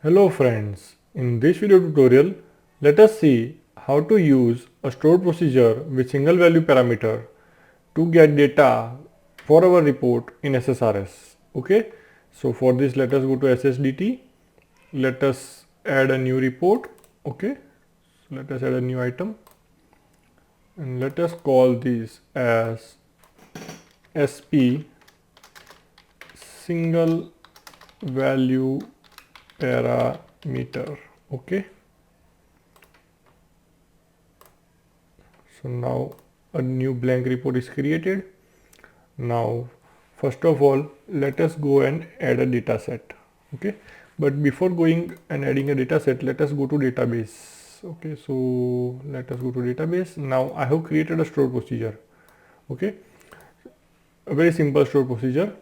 Hello friends, in this video tutorial, let us see how to use a stored procedure with single value parameter to get data for our report in SSRS. Okay, so for this let us go to SSDT, let us add a new report. Okay, so let us add a new item and let us call this as SP single value parameter. Okay, so now a new blank report is created. Now first of all let us go and add a data set. Okay, but before going and adding a data set, let us go to database. Okay, so let us go to database. Now I have created a store procedure. Okay, a very simple store procedure.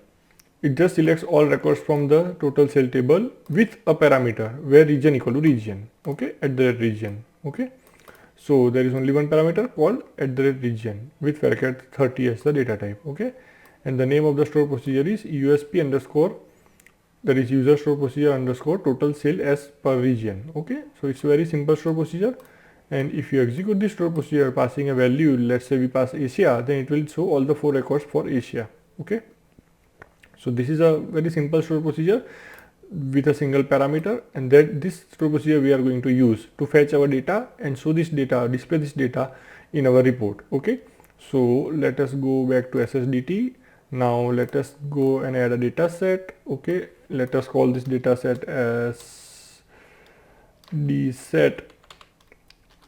It just selects all records from the total cell table with a parameter where region equal to region. Okay, at the region. Okay, so there is only one parameter called at the region with varchar 30 as the data type. Okay, and the name of the store procedure is USP underscore, that is user store procedure underscore total cell as per region. Okay, so it's very simple store procedure. And if you execute this store procedure passing a value, let's say we pass Asia, then it will show all the 4 records for Asia. Okay, so this is a very simple store procedure with a single parameter, and that this store procedure we are going to use to fetch our data and show this data, display this data in our report. Okay, so let us go back to SSDT. Now let us go and add a data set. Okay, let us call this data set as dset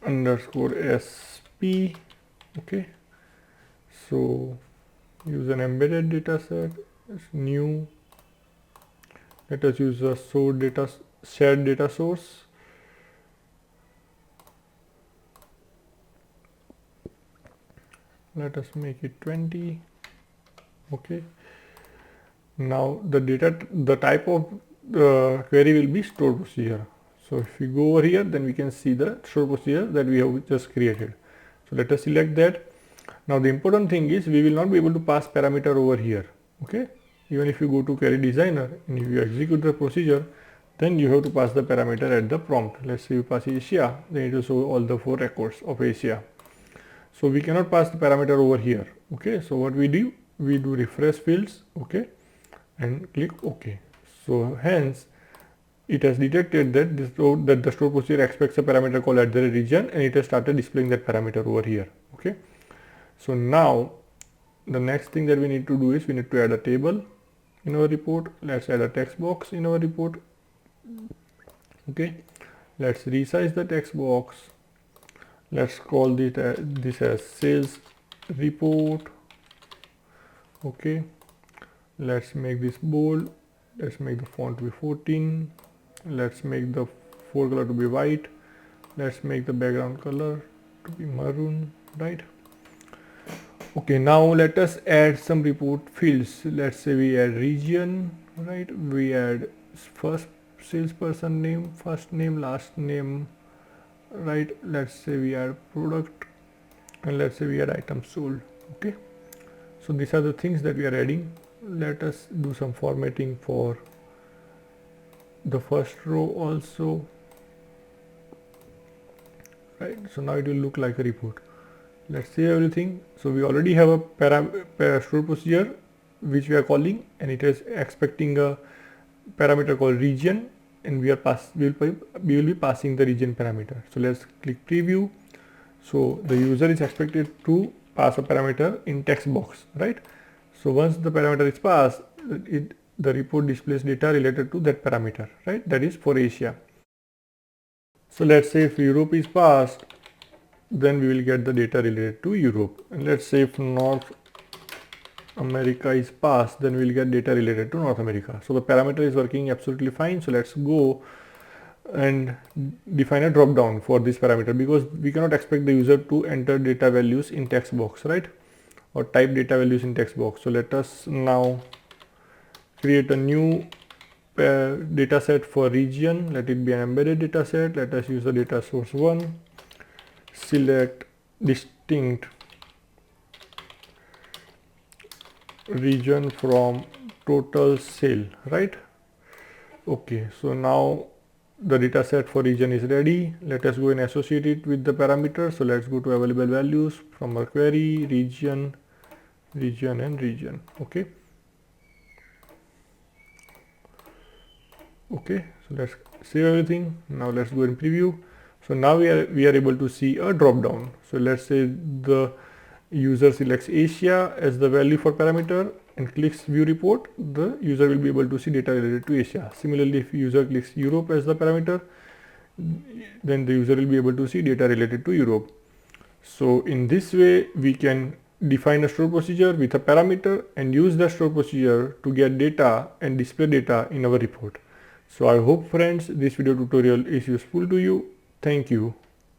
underscore sp. Okay, so use an embedded data set, new, let us use a shared data source. Let us make it 20. Okay, now the type of query will be stored procedure. So if we go over here, then we can see the stored procedure that we have just created. So let us select that. Now the important thing is we will not be able to pass parameter over here. Okay, even if you go to query designer and if you execute the procedure, then you have to pass the parameter at the prompt. Let's say you pass Asia, then it will show all the 4 records of Asia. So we cannot pass the parameter over here. Okay, so what we do refresh fields. Okay, and click OK. So hence it has detected that the store procedure expects a parameter called at the region, and it has started displaying that parameter over here. Okay, so now the next thing that we need to do is we need to add a table in our report. Let's add a text box in our report. Okay, let's resize the text box. Let's call this as sales report. Okay, let's make this bold. Let's make the font to be 14. Let's make the forecolor to be white. Let's make the background color to be maroon, right? Okay, now let us add some report fields. Let's say we add region, right? We add first salesperson name, first name, last name, right? Let's say we add product, and let's say we add item sold. Okay, so these are the things that we are adding. Let us do some formatting for the first row also, right? So now it will look like a report. Let's save everything. So we already have a store procedure which we are calling, and it is expecting a parameter called region, and we will be passing the region parameter. So let's click preview. So the user is expected to pass a parameter in text box, right? So once the parameter is passed, the report displays data related to that parameter, right? That is for Asia. So let's say if Europe is passed, then we will get the data related to Europe. And let's say if North America is passed, then we'll get data related to North America. So the parameter is working absolutely fine. So let's go and define a drop down for this parameter, because we cannot expect the user to enter data values in text box, right? Or type data values in text box. So let us now create a new data set for region. Let it be an embedded data set. Let us use the data source 1. Select distinct region from total sale, right? Okay, so now the data set for region is ready. Let us go and associate it with the parameter. So let's go to available values from our query, region, region and region. Okay. Okay, so let's save everything. Now let's go and preview. So now we are able to see a drop down. So let's say the user selects Asia as the value for parameter and clicks view report, the user will be able to see data related to Asia. Similarly, if user clicks Europe as the parameter, then the user will be able to see data related to Europe. So in this way, we can define a store procedure with a parameter and use that store procedure to get data and display data in our report. So I hope friends this video tutorial is useful to you. Thank you.